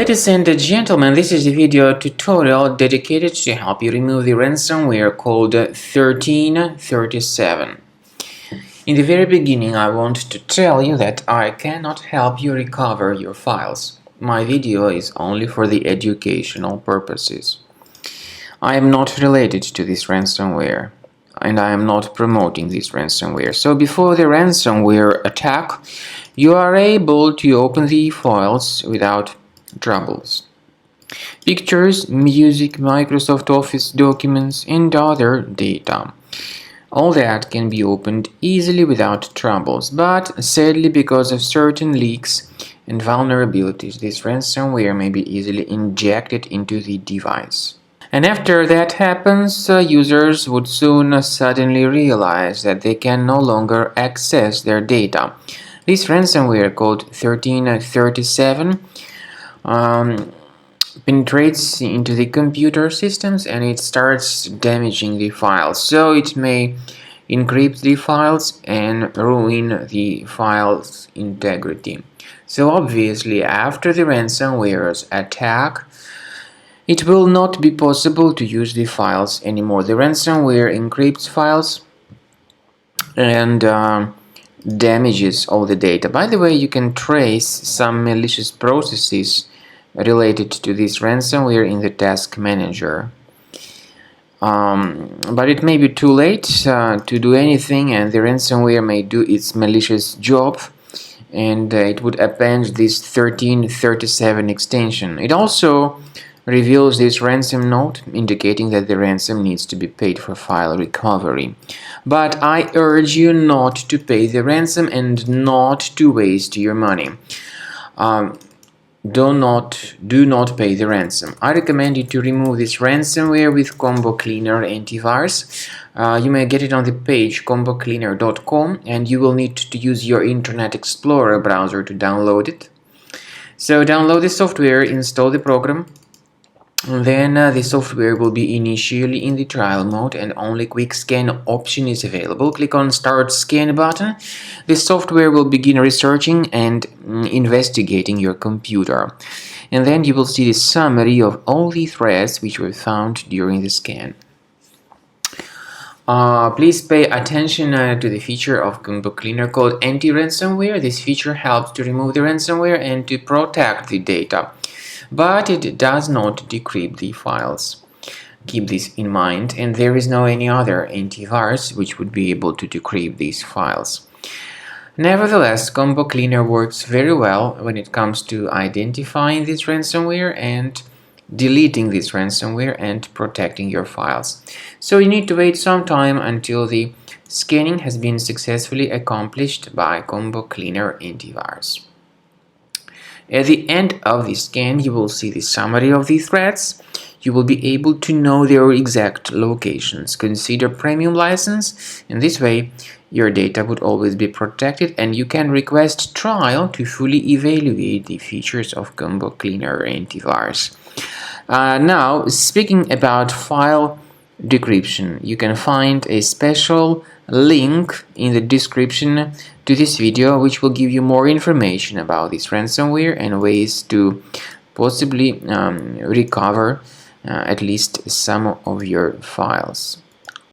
Ladies and gentlemen, this is the video tutorial dedicated to help you remove the ransomware called 1337. In the very beginning, I want to tell you that I cannot help you recover your files. My video is only for the educational purposes. I am not related to this ransomware, and I am not promoting this ransomware. So before the ransomware attack, you are able to open the files without troubles. Pictures, music, Microsoft Office documents, and other data. All that can be opened easily without troubles, but sadly, because of certain leaks and vulnerabilities, this ransomware may be easily injected into the device. And after that happens, users would soon suddenly realize that they can no longer access their data. This ransomware called 1337 penetrates into the computer systems and it starts damaging the files. So it may encrypt the files and ruin the files' integrity. So obviously, after the ransomware's attack, it will not be possible to use the files anymore. The ransomware encrypts files and damages all the data. By the way, you can trace some malicious processes related to this ransomware in the task manager. But it may be too late to do anything, and the ransomware may do its malicious job, and it would append this 1337 extension. It also reveals this ransom note indicating that the ransom needs to be paid for file recovery. But I urge you not to pay the ransom and not to waste your money. Do not pay the ransom. I recommend you to remove this ransomware with Combo Cleaner Antivirus. You may get it on the page combocleaner.com, and you will need to use your Internet Explorer browser to download it. So download the software, install the program. And then the software will be initially in the trial mode and only quick scan option is available. Click on Start Scan button. The software will begin researching and investigating your computer. And then you will see the summary of all the threats which were found during the scan. Please pay attention to the feature of Combo Cleaner called Anti-Ransomware. This feature helps to remove the ransomware and to protect the data, but it does not decrypt the files. Keep this in mind, and there is no any other antivirus which would be able to decrypt these files. Nevertheless, Combo Cleaner works very well when it comes to identifying this ransomware and deleting this ransomware and protecting your files. So you need to wait some time until the scanning has been successfully accomplished by Combo Cleaner Antivirus. At the end of the scan, you will see the summary of the threats. You will be able to know their exact locations. Consider premium license. In this way, your data would always be protected, and you can request trial to fully evaluate the features of Combo Cleaner Antivirus. Now, speaking about file decryption, you can find a special link in the description to this video which will give you more information about this ransomware and ways to possibly recover at least some of your files.